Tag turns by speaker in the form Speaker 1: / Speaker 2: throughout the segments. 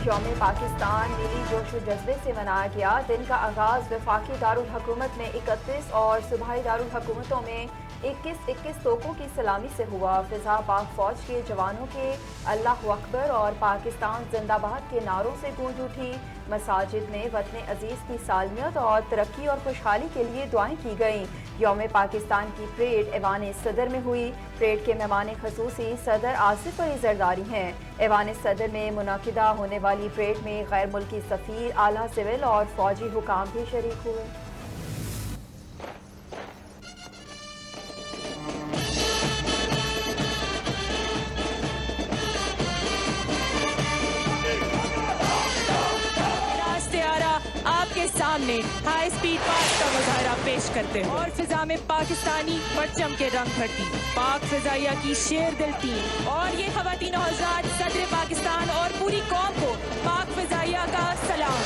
Speaker 1: यौम पाकिस्तान मिली जोश व जज्बे से मनाया गया। दिन का आगाज वफाकी दारुल हुकूमत में 31 और सूबाई दारुल हुकूमतों में 21 तोपों की सलामी से हुआ। फिजा पाक फौज के जवानों के अल्लाह अकबर और पाकिस्तान जिंदाबाद के नारों से गूंज उठी। मसाजिद में वतन अजीज की सालमियत और तरक्की और खुशहाली के लिए दुआएं की गईं। यौम पाकिस्तान की परेड ऐवान सदर में हुई। परेड के मेहमान खसूसी सदर आसिफ अली जरदारी हैं। ऐवान सदर में मुनाकिदा होने वाली परेड में गैर मुल्की सफीर, आला सिविल और फौजी हुकाम भी शरीक हुए।
Speaker 2: आपके सामने हाई स्पीड पास का मुजाहरा पेश करते हैं और फिजा में पाकिस्तानी परचम के रंग भरती पाक फिजाइया की शेर दिल टीम और ये खवातीन और हज़रात, सदर पाकिस्तान और पूरी कौम को पाक फिजाइया का सलाम।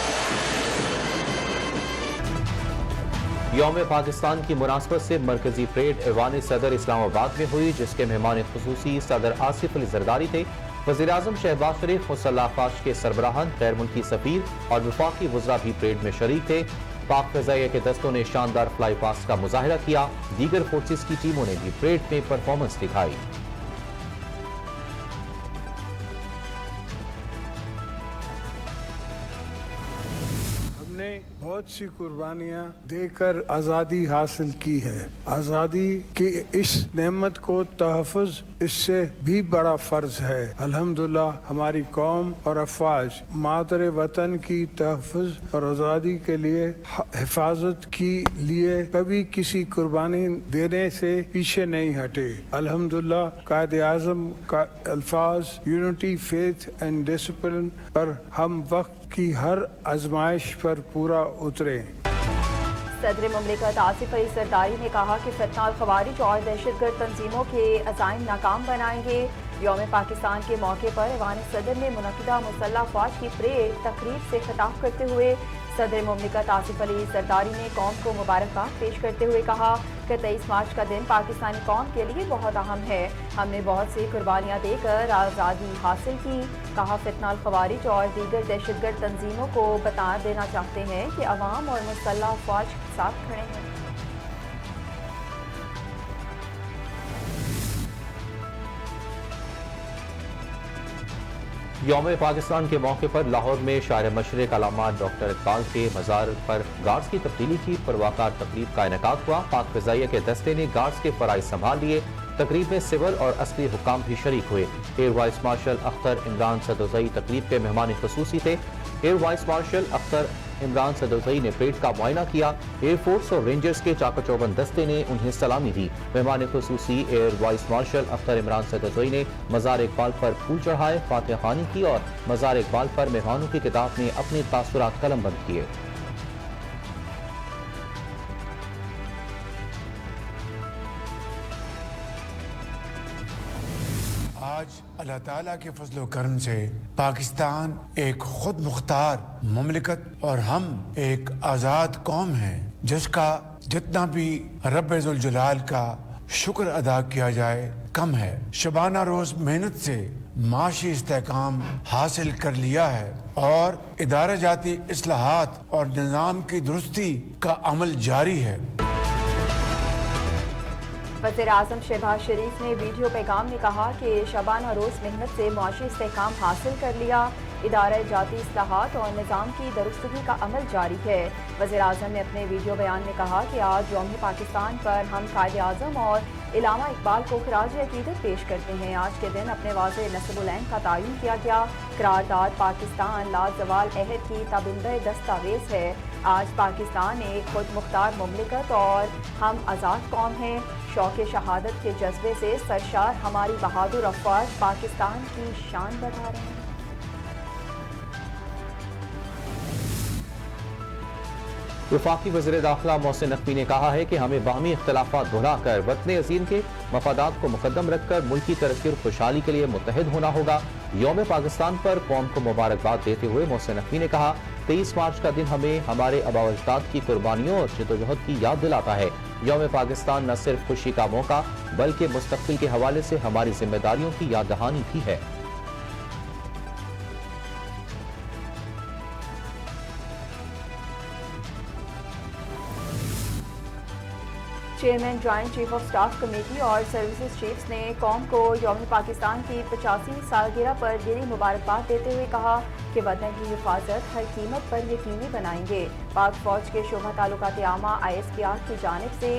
Speaker 3: यौम पाकिस्तान की मुनासबत से मरकजी परेड ऐवान सदर इस्लामाबाद में हुई, जिसके मेहमान खुसूसी सदर आसिफ अली जरदारी थे। वज़ीर-ए-आज़म शहबाज शरीफ, मुसल्लह अफ़वाज के सरबराहान, गैर मुल्की सफ़ीर और वफाकी वज़रा भी परेड में शरीक थे। पाक फ़िज़ाइया के दस्तों ने शानदार फ्लाई पास का मुजाहिरा किया। दीगर फोर्सेस की टीमों ने भी परेड में परफॉर्मेंस दिखाई।
Speaker 4: बहुत सी कुर्बानियाँ देकर आज़ादी हासिल की है। आज़ादी की इस नेमत को तहफ़्फ़ुज़ इससे भी बड़ा फ़र्ज है। अल्हम्दुलिल्लाह हमारी कौम और अफ़वाज मादरे वतन की तहफ़्फ़ुज़ और आज़ादी के लिए हिफाजत के लिए कभी किसी कुर्बानी देने से पीछे नहीं हटे। अल्हम्दुलिल्लाह कायदे आज़म का अल्फाज यूनिटी, फेथ एंड डिसिप्लिन पर हम वक्त की हर आजमाइश पर पूरा उतरे।
Speaker 1: सदर मुमलिकत आसिफ अली जरदारी ने कहा कि फितना खवारिज और दहशतगर्द तंजीमों के अज़ाइम नाकाम बनाएंगे। यौम पाकिस्तान के मौके पर ऐवान सदर में मुनक़िदा मुसल्लह फ़ौज की परेड तकरीब से खिताब करते हुए सदर मुमलिकत आसिफ अली जरदारी ने कौम को मुबारकबाद पेश करते हुए कहा कि 23 मार्च का दिन पाकिस्तानी कौम के लिए बहुत अहम है। हमने बहुत सी कुर्बानियाँ देकर आज़ादी हासिल की। कहा फितना खवारिज और दीगर दहशतगर्द तंजीमों को बता देना चाहते हैं कि अवाम और मुसल्लह फ़ौज के साथ खड़े हैं।
Speaker 3: यौम पाकिस्तान के मौके पर लाहौर में शायर मशरिक़ अल्लामा डॉक्टर इकबाल के मज़ार पर गार्ड्स की तब्दीली की परवाकार तकरीब का इनेकाद हुआ। पाक फ़िज़ाइया के दस्ते ने गार्ड्स के फ़राइज़ संभाल लिए। तकरीब में सिविल और असली हुकाम भी शरीक हुए। Air vice marshal Akhtar Imran Sadozai तकरीब के मेहमान खसूसी थे। Air vice marshal Akhtar Imran Sadozai ने परेड का मुआयना किया। एयरफोर्स और रेंजर्स के चाकचौबंद दस्ते ने उन्हें सलामी दी। मेहमान खसूसी air vice marshal Akhtar Imran Sadozai ने मज़ार इकबाल पर फूल चढ़ाए, फातिहा ख़्वानी की और मज़ार इकबाल पर मेहमानों की किताब ने अपने तासुरात कलमबंद किए।
Speaker 5: आज अल्लाह ताला के फजल करम से पाकिस्तान एक खुद मुख्तार मुमलिकत और हम एक आज़ाद कौम हैं, जिसका जितना भी रब्बे जुल जलाल का शुक्र अदा किया जाए कम है। शबाना रोज मेहनत से माशी इस्तेहकाम हासिल कर लिया है और इदारा जाती इस्लाहात और निज़ाम की दुरुस्ती का अमल जारी है।
Speaker 1: वज़ीर-ए-आज़म शहबाज शरीफ ने वीडियो पैगाम में कहा कि शबाना रोज़ मेहनत से मुआशी इस्तेहकाम हासिल कर लिया। इदारा जाती इस्लाहात और निज़ाम की दुरुस्तगी का अमल जारी है। वज़ीर-ए-आज़म ने अपने वीडियो बयान में कहा कि आज यौम पाकिस्तान पर हम कायदे आज़म और इलामा इकबाल को खिराज अकीदत पेश करते हैं। आज के दिन अपने वाज़े नस्ब-उल-ऐन का तयन किया गया। करारदाद पाकिस्तान लाजवाल अहद की ताबिंदा दस्तावेज़ है। आज पाकिस्तान एक खुद मुख्तार मुमलिकत और हम आज़ाद कौम हैं। शौक़ शहादत के जज्बे से सरशार हमारी बहादुर अफ़वाज पाकिस्तान की शान बढ़ा रहे हैं।
Speaker 3: वफाकी वज़ीर दाखिला मोहसिन नकवी ने कहा है कि हमें बाहमी इख्तिलाफ़ात भुलाकर वतन अज़ीम के मफादात को मुकद्दम रखकर मुल्की तरक्की और खुशहाली के लिए मुत्तहिद होना होगा। यौम पाकिस्तान पर कौम को मुबारकबाद देते हुए मोहसिन नकवी ने कहा 23 मार्च का दिन हमें हमारे आबा व अजदाद की कुर्बानियों और जद्दोजहद की याद दिलाता है। यौम पाकिस्तान न सिर्फ खुशी का मौका बल्कि मुस्तक़बिल के हवाले से हमारी जिम्मेदारियों की याद दहानी भी है।
Speaker 1: Chairman joint chief of staff committee और सर्विसेज चीफ्स ने कौम को यौम पाकिस्तान की 85वीं सालगिरह पर दिली मुबारकबाद देते हुए कहा कि वतन की हिफाजत हर कीमत पर यकीनी बनाएंगे। पाक फौज के शोबा ताल्लुकात आमा ISPR की जानिब से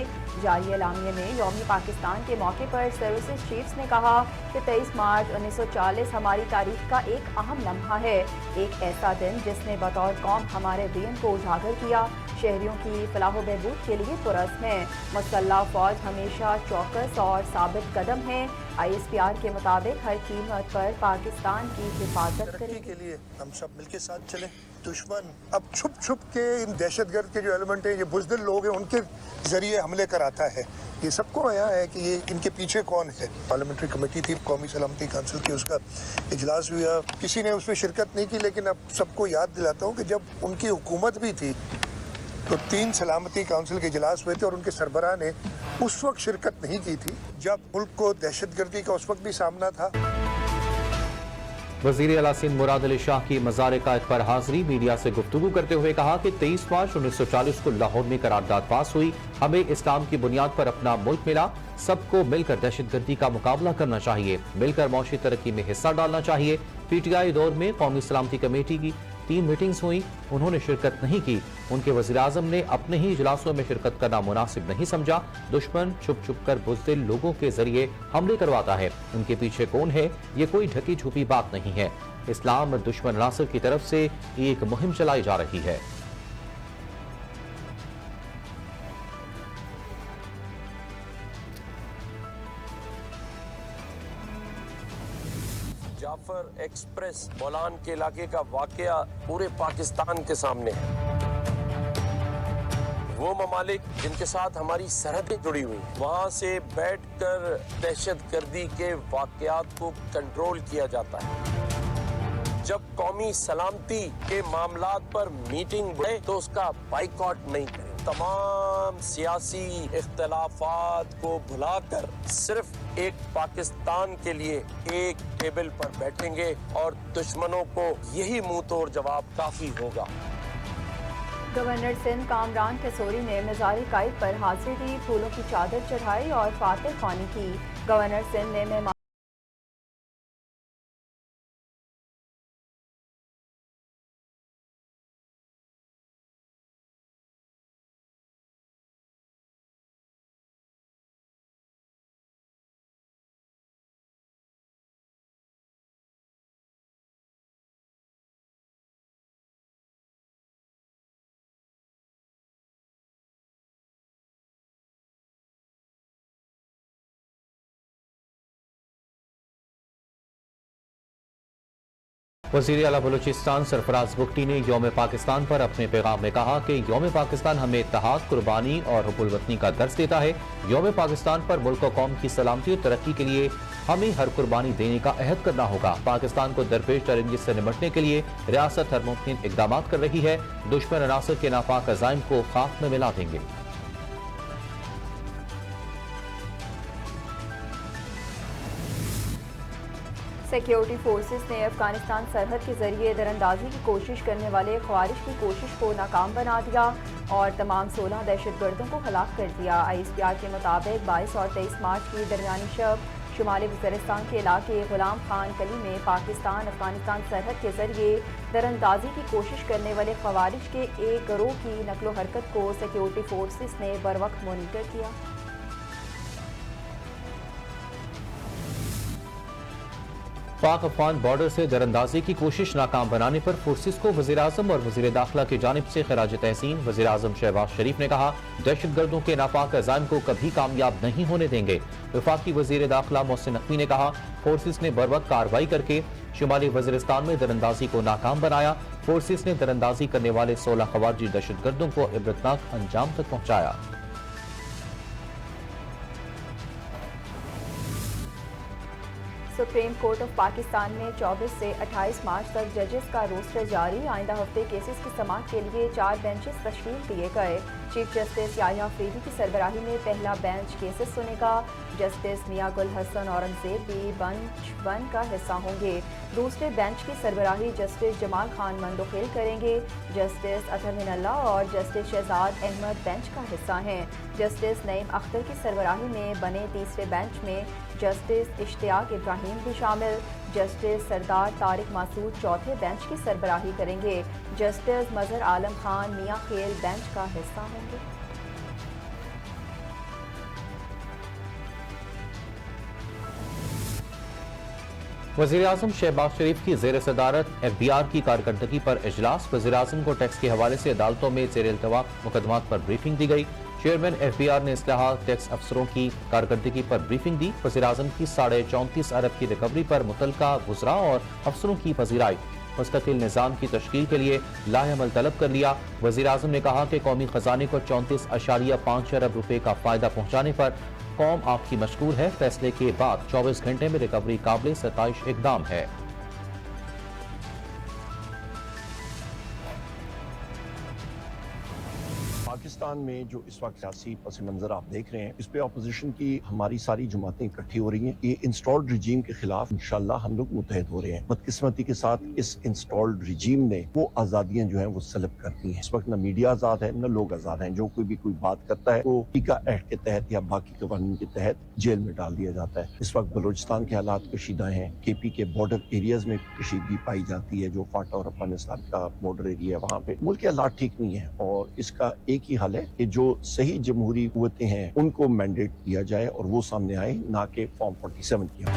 Speaker 1: जारी एलामिये में यौम पाकिस्तान के मौके पर सर्विसेज चीफ्स ने कहा कि 23 मार्च 1940 हमारी तारीख का एक अहम लम्हा है, एक ऐसा दिन जिसने बतौर कौम हमारे दीन को उजागर किया, शहरियों की फलाह बहबूद के लिए पुरस्म है। मुसल्लह फौज हमेशा चौकस और साबित कदम है। ISPR के मुताबिक हर कीमत पर पाकिस्तान की हिफाजत
Speaker 6: तरक्की के लिए हम सब मिलकर साथ चलें। दुश्मन अब छुप छुप के इन दहशतगर्द के जो एलिमेंट है, ये बुज़दिल लोग हैं, उनके जरिए हमले कराता है। ये सबको आया है कि ये इनके पीछे कौन है। पार्लियामेंट्री कमेटी थी, कौमी सलामती काउंसिल की, उसका इजलास हुआ, किसी ने उसमें शिरकत नहीं की, लेकिन अब सबको याद दिलाता हूँ कि जब उनकी हुकूमत भी थी तो 3 सलामती काउंसिल के इजलास हुए थे और उनके सरबराह ने उस वक्त शिरकत नहीं की थी जब मुल्क को दहशतगर्दी का उस वक्त भी सामना था।
Speaker 3: वज़ीर आला सिंध मुराद अली शाह की मज़ार कायद पर हाजिरी मीडिया से गुफ्तगू करते हुए कहा कि 23 मार्च 1940 को लाहौर में करारदाद पास हुई, हमें इस्लाम की बुनियाद पर अपना मुल्क मिला, सबको मिलकर दहशतगर्दी का मुकाबला करना चाहिए, मिलकर मौशी तरक्की में हिस्सा डालना चाहिए। PTI दौर में कौमी सलामती कमेटी की 3 मीटिंग्स हुई, उन्होंने शिरकत नहीं की। उनके वज़ीर आज़म ने अपने ही इजलासों में शिरकत करना मुनासिब नहीं समझा। दुश्मन छुप छुप कर बुज़दिल लोगों के जरिए हमले करवाता है, उनके पीछे कौन है ये कोई ढकी छुपी बात नहीं है। इस्लाम दुश्मन नासिर की तरफ से एक मुहिम चलाई जा रही है।
Speaker 7: जाफर एक्सप्रेस बोलान के इलाके का वाकया पूरे पाकिस्तान के सामने है। वो ममालिक जिनके साथ हमारी सरहदें जुड़ी हुई, वहाँ से बैठकर दहशतगर्दी के वाकयात को कंट्रोल किया जाता है। जब कौमी सलामती के मामलात पर मीटिंग बढ़े तो उसका बाइकआउट नहीं करें। तमाम सियासी इख्तलाफात को भुलाकर सिर्फ एक पाकिस्तान के लिए एक टेबल पर बैठेंगे और दुश्मनों को यही मुंह तोड़ जवाब काफी होगा।
Speaker 1: गवर्नर सिंध कामरान कसोरी ने मज़ार कायद पर हाजिरी दी, फूलों की चादर चढ़ाई और फातिह ख्वानी की। गवर्नर सिंध ने मेहमान
Speaker 3: वज़ीर आला बलूचिस्तान सरफराज बुगटी ने यौम पाकिस्तान पर अपने पैगाम में कहा कि यौम पाकिस्तान हमें इत्तेहाद, कुर्बानी और हुब्बुल वतनी का दर्स देता है। यौम पाकिस्तान पर मुल्क और कौम की सलामती और तरक्की के लिए हमें हर कुर्बानी देने का अहद करना होगा। पाकिस्तान को दरपेश चैलेंजेस से निपटने के लिए रियासत हर मुमकिन इकदाम कर रही है। दुश्मन अनासर के नापाक अज़ाइम को खाक में मिला देंगे।
Speaker 1: सिक्योरिटी फोर्सेस ने अफगानिस्तान सरहद के जरिए दरअंदाजी की कोशिश करने वाले ख्वारिश की कोशिश को नाकाम बना दिया और तमाम 16 दहशतगर्दों को हलाक कर दिया। ISPR के मुताबिक 22 और 23 मार्च की दरमियानी शब शुमाली वज़ीरिस्तान के इलाके गुलाम खान कली में पाकिस्तान अफगानिस्तान सरहद के जरिए दरअंदाजी की कोशिश करने वाले ख्वारिश के एक गिरोह की नकलो हरकत को सिक्योरिटी फोर्सेस ने बर वक्त मॉनिटर किया।
Speaker 3: पाक अफगान बॉर्डर से दरअंदाजी की कोशिश नाकाम बनाने पर फोर्सेस को वज़ीर आज़म और वज़ीर दाखिला की जानिब से खिराज तहसीन। वज़ीर आज़म शहबाज शरीफ ने कहा, दहशतगर्दों के नापाक अज़ाइम को कभी कामयाब नहीं होने देंगे। वफाकी वज़ीर दाखिला मोहसिन नकवी ने कहा, फोर्सेस ने बर वक्त कार्रवाई करके शुमाली वज़ीरिस्तान में दरअंदाजी को नाकाम बनाया। फोर्सेस ने दरअंदाजी करने वाले 16 ख़वारिजी दहशतगर्दों को इबरतनाक अंजाम तक पहुँचाया।
Speaker 1: सुप्रीम कोर्ट ऑफ पाकिस्तान में 24 से 28 मार्च तक जजेस का रोस्टर जारी। आइंदा हफ्ते केसेस की समाअत के लिए 4 बेंचेस तश्कील दिए गए। चीफ जस्टिस याह्या अफरीदी की सरबराही में पहला बेंच केसेस सुनेगा। जस्टिस मियां गुल हसन औरंगजेब भी बेंच 1 का हिस्सा होंगे। दूसरे बेंच की सरबराही जस्टिस जमाल खान मंदोखेल करेंगे। जस्टिस अतहर मिनल्ला और जस्टिस शहजाद अहमद बेंच का हिस्सा हैं। जस्टिस नईम अख्तर की सरबराही में बने तीसरे बेंच में जस्टिस इश्तियाक इब्राहिम भी शामिल। जस्टिस सरदार तारिक मासूद चौथे बेंच की सरबराही करेंगे। जस्टिस मजहर आलम खान मियां खेल बेंच का हिस्सा होंगे।
Speaker 3: वज़ीर-ए-आज़म शहबाज शरीफ की ज़ेर सदारत FBR की कारकर्दगी पर इजलास। वज़ीर-ए-आज़म को टैक्स के हवाले से अदालतों में ज़ेर इल्तवा मुकदमात पर ब्रीफिंग दी गई। चेयरमैन FBR ने इस्लाहात टैक्स अफसरों की कारकर्दगी पर ब्रीफिंग दी। वज़ीर-ए-आज़म की 34.5 अरब की रिकवरी पर मुतलका वज़रा और अफसरों की पजीराई। मुस्तकिल निज़ाम की तश्कील के लिए लाएअमल तलब कर लिया। वज़ीर-ए-आज़म ने कहा कि कौमी खजाने को 34.5 अरब रुपए का फायदा पहुँचाने पर कौम आपकी मशकूर है। फैसले के बाद 24 घंटे में रिकवरी काबिल 27 इकदाम है।
Speaker 8: पाकिस्तान में जो इस वक्त सियासी पस मंजर आप देख रहे हैं, इस पे अपोजिशन की हमारी सारी जमातें इकट्ठी हो रही हैं। ये इंस्टॉल्ड रिजीम के खिलाफ इंशाल्लाह हम लोग मुतहद हो रहे हैं। बदकिस्मती के साथ इस इंस्टॉल्ड रिजीम ने वो आजादियां जो हैं वो सलब कर दी हैं। इस वक्त न मीडिया आजाद है न लोग आजाद हैं। जो कोई भी कोई बात करता है वो पीका एक्ट के तहत या बाकी कवानीन के तहत जेल में डाल दिया जाता है। इस वक्त बलूचिस्तान के हालात कशीदा हैं। KP के बॉर्डर एरियाज में कशीदगी पाई जाती है। जो फाटा और अफगानिस्तान का बॉर्डर एरिया है वहाँ पे मुल्क के हालात ठीक नहीं है और इसका एक ही हल है कि जो सही जमहूरी कुव्वतें हैं उनको मैंडेट दिया जाए और वो सामने आए, ना कि फॉर्म 47 किया।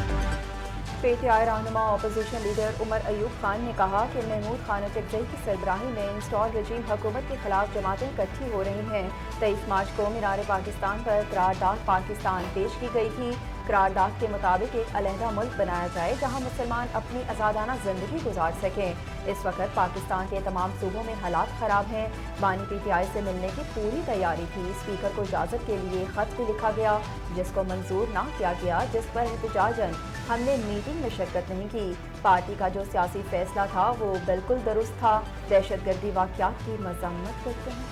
Speaker 1: PTI रहनुमा अपोजिशन लीडर उमर अयूब खान ने कहा कि महमूद खान चकजई की सरबराही में इंस्टॉल रजीम हुकूमत के खिलाफ जमातें इकट्ठी हो रही हैं। 23 मार्च को मीनार पाकिस्तान पर करारदाद पाकिस्तान पेश की गई थी। करारदाद के मुताबिक एक अलहदा मुल्क बनाया जाए जहां मुसलमान अपनी आज़ादाना जिंदगी गुजार सकें। इस वक्त पाकिस्तान के तमाम सूबों में हालात ख़राब हैं। बानी PTI से मिलने की पूरी तैयारी थी। स्पीकर को इजाज़त के लिए ख़त भी लिखा गया जिसको मंजूर ना किया गया, जिस पर एहतजाजन हमने मीटिंग में शिरकत नहीं की। पार्टी का जो सियासी फैसला था वो बिल्कुल दुरुस्त था। दहशतगर्दी वाक़यात की मज़म्मत करते हैं।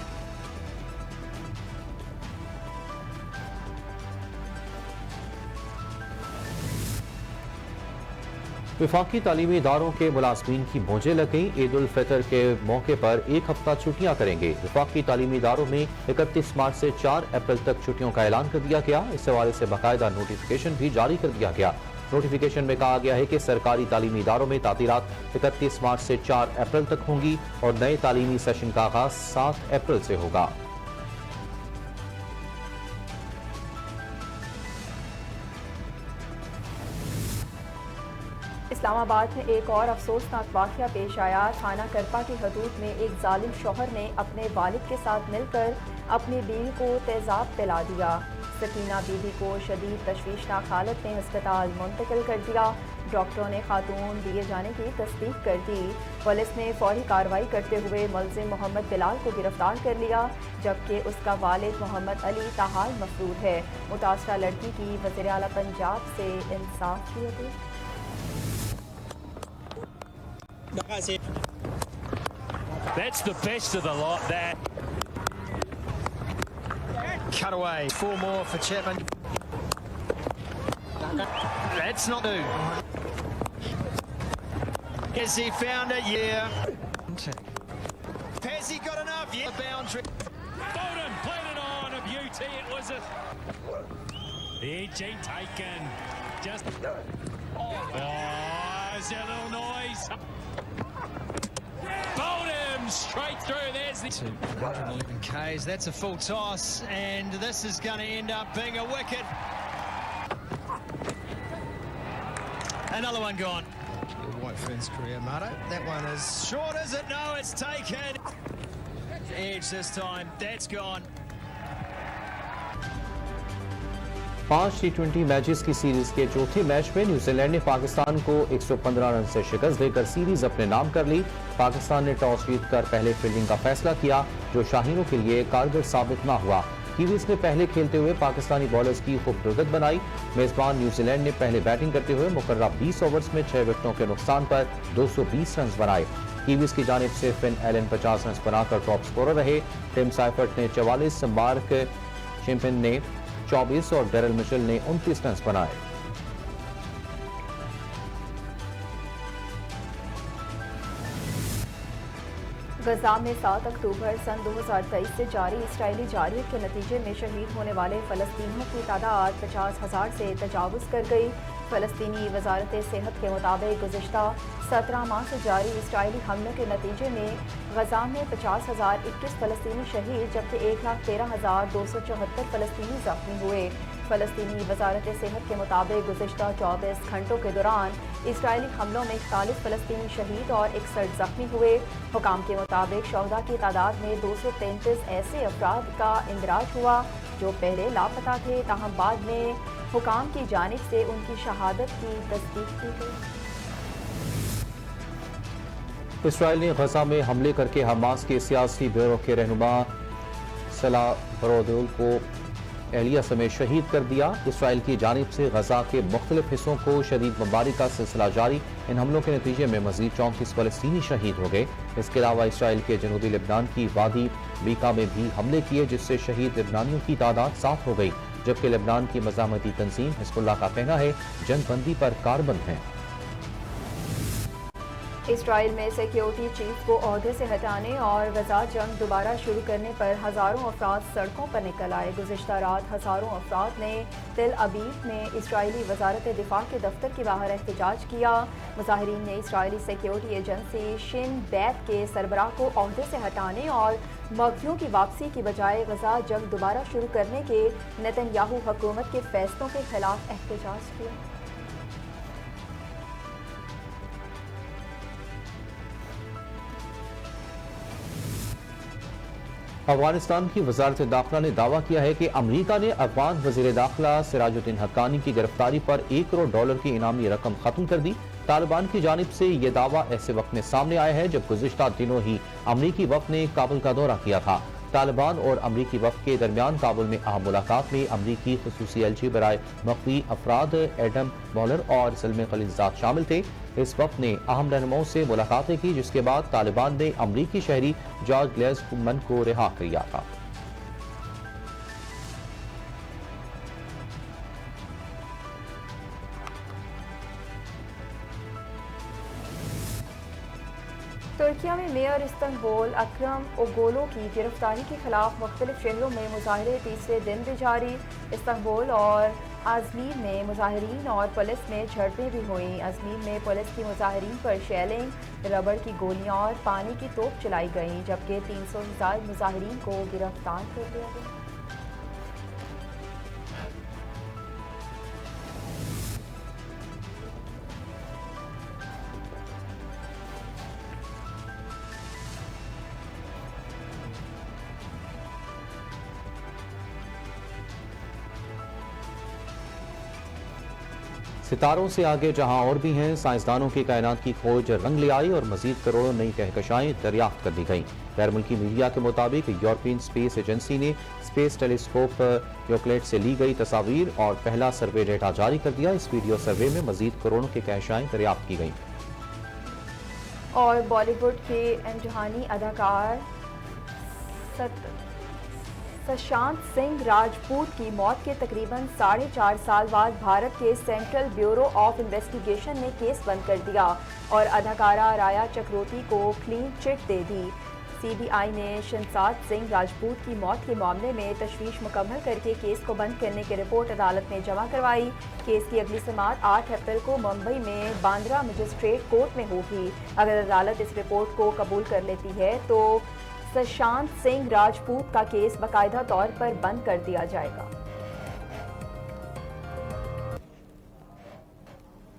Speaker 3: विफाकी तालीमी इदारों के मुलाजमीन की मौजें लग गई। ईद उल फितर के मौके पर एक हफ्ता छुट्टियां करेंगे। विफाकी तालीमी इदारों में 31 मार्च से 4 अप्रैल तक छुट्टियों का ऐलान कर दिया गया। इस हवाले से बाकायदा नोटिफिकेशन भी जारी कर दिया गया। नोटिफिकेशन में कहा गया है कि सरकारी तालीमी इदारों में तातीलात 31 मार्च से 4 अप्रैल तक होंगी और नए तालीमी सेशन का आगाज 7 अप्रैल से होगा।
Speaker 1: इस्लामाबाद में एक और अफसोसनाक वाक़या पेश आया। थाना करपा की हदूद में एक जालिम शौहर ने अपने वालिद के साथ मिलकर अपनी बीवी को तेजाब पिला दिया। सकीना बीवी को शदीद तशवीशनाक हालत में अस्पताल मुंतकिल कर दिया। डॉक्टरों ने खातून दिए जाने की तस्दीक कर दी। पुलिस ने फौरी कार्रवाई करते हुए मुलजिम मोहम्मद बिलाल को गिरफ्तार कर लिया, जबकि उसका वालिद मोहम्मद अली ताहाल मफरूर है। मुतासरा लड़की की वज़ीर आला पंजाब से इंसाफ की appeal.
Speaker 9: That's the best of the lot, that. Cut away. 4 more for Chapman. That's not new. Has he found it? Yeah. Has he got enough? Yeah. Boundary. Bowden played it on a beauty. It was a... The edge taken. Just... Oh, is there a little noise? Bowden straight through. There's the 111 Ks. That's a full toss, and this is going to end up being a wicket. Another one gone. White Ferns career, Marto. That one is short, is it? No, it's taken. Edge this time. That's gone.
Speaker 3: 5 T20 matches की series के चौथे match में New Zealand ने पाकिस्तान को 115 run से शिकस्त देकर series अपने नाम कर ली। पाकिस्तान ने टॉस जीतकर पहले फील्डिंग का फैसला किया, जो शाहीनों के लिए कारगर साबित न हुआ। कीवीज ने पहले खेलते हुए पाकिस्तानी बॉलर्स की खूबसूरत बनाई। मेजबान न्यूजीलैंड ने पहले बैटिंग करते हुए मुकर्रर 20 ओवर्स में 6 विकेटों के नुकसान पर 220 रन बनाए। कीवीज की जानिब से फिन एलन 50 रन बनाकर टॉप स्कोरर रहे। टिम साइफर्ट ने 44, मार्क चिम्पिन ने 24 और डेरिल मिचेल ने 29 रन बनाए।
Speaker 1: गजा में 7 अक्टूबर सन 2023 से जारी इसराइली जारियत के नतीजे में शहीद होने वाले फ़लस्तीनियों की तादाद 50,000 से तजावुज़ कर गई। फ़लस्तीनी वजारत सेहत के मुताबिक गुज़िश्ता 17 माह से जारी इसराइली हमलों के नतीजे में गजा में 50,021 फ़लस्तीनी शहीद जबकि 1,13,274 फ़लस्तीनी ज़ख्मी हुए। फ़लस्तीनी वजारत सेहत के मुताबिक गुज़िश्ता 24 घंटों के दौरान इसराइली हमलों में 41 फ़लस्तीनी शहीद और 61 ज़ख्मी हुए। हुकाम के मुताबिक शहदा की तादाद में 233 ऐसे अफराद का इंदराज हुआ जो पहले लापता थे, ताहम बाद में हुकाम की जानिब से उनकी शहादत की तस्दीक की गई।
Speaker 3: इसराइल ने गजा में हमले करके हमास के सियासी ब्यूरो के रहनुमा सलाह बरोदुल को एहलिया समेत शहीद कर दिया। इसराइल की जानिब से गजा के मुख्तलिफ हिस्सों को शदीद बमबारी का सिलसिला जारी। इन हमलों के नतीजे में मजीद 34 फ़लस्तीनी शहीद हो गए। इसके अलावा इसराइल के जनूबी लेबनान की वादी बीका में भी हमले किए जिससे शहीद लेबनानियों की तादाद 7 हो गई, जबकि लेबनान की मज़ाहमती तंजीम हिज़्बुल्लाह का कहना है जंगबंदी पर कारबंद है।
Speaker 1: इसराइल में सिक्योरिटी चीफ को ओहदे से हटाने और गजा जंग दोबारा शुरू करने पर हज़ारों अफराद सड़कों पर निकल आए। गुज़िश्ता रात हज़ारों अफराद ने तेल अबीब में इसराइली वजारत दिफा के दफ्तर के बाहर एहतजाज किया। मुजाहिरीन ने इसराइली सिक्योरिटी एजेंसी शिन बैत के सरबराह को ओहदे से हटाने और मगजियों की वापसी की बजाय गजा जंग दोबारा शुरू करने के नेतन्याहू हुकूमत के फैसलों के खिलाफ एहतजाज किया।
Speaker 3: अफगानिस्तान की वजारत दाखिला ने दावा किया है कि अमरीका ने अफगान वजीर दाखिला सिराजुद्दीन हक्कानी की गिरफ्तारी पर $1 करोड़ की इनामी रकम खत्म कर दी। तालिबान की जानिब से यह दावा ऐसे वक्त में सामने आया है जब गुज़िश्ता दिनों ही अमरीकी वफ़द ने काबुल का दौरा किया था। तालिबान और अमरीकी वफ़द के दरमियान काबुल में अहम मुलाकात में अमरीकी खुसूसी एलची बराए मख्फी अफराद एडम मॉलर और सलमे खलीलजाद शामिल थे। इस वक्त ने अहम रहनुमाओं से मुलाकातें की जिसके बाद तालिबान ने अमरीकी शहरी जॉर्ज ग्लेज़मैन को रिहा किया था।
Speaker 1: तुर्किया में मेयर इस्तंबुल अकरम ओगोलो की गिरफ्तारी के खिलाफ मुख्तलिफ शहरों में मुजाहरे तीसरे दिन भी जारी। इस्तंबुल और अजमीर में मुजाहिरीन और पुलिस में झड़पें भी हुई। अजमीर में पुलिस की मुजाहिरीन पर शेलिंग, रबड़ की गोलियां और पानी की तोप चलाई गई जबकि 300 से ज़ायद मुजाहिरीन को गिरफ्तार कर लिया गया।
Speaker 3: सितारों से आगे जहां और भी हैं, साइंसदानों की कायनात की खोज रंग ले आई और मजीद करोड़ों नई कहकशाएं दरियाफ्त कर दी गईं। गैर मुल्की मीडिया के मुताबिक यूरोपियन स्पेस एजेंसी ने स्पेस टेलीस्कोप यूक्लिड से ली गई तस्वीर और पहला सर्वे डेटा जारी कर दिया। इस वीडियो सर्वे में मजीद करोड़ों की कहकशाएं दरियाफ्त की गईं।
Speaker 1: और बॉलीवुड के अनजहानी अदाकार सुशांत सिंह राजपूत की मौत के तकरीबन 4.5 साल बाद भारत के सेंट्रल ब्यूरो ऑफ इन्वेस्टिगेशन ने केस बंद कर दिया और अदाकारा राया चक्रवर्ती को क्लीन चिट दे दी। सीबीआई ने सुशांत सिंह राजपूत की मौत के मामले में तशवीश मुकम्मल करके केस को बंद करने की रिपोर्ट अदालत में जमा करवाई। केस की अगली समाअत 8 अप्रैल को मुंबई में बांद्रा मजिस्ट्रेट कोर्ट में होगी। अगर अदालत इस रिपोर्ट को कबूल कर लेती है तो सुशांत सिंह राजपूत का केस बाकायदा तौर पर बंद कर दिया जाएगा।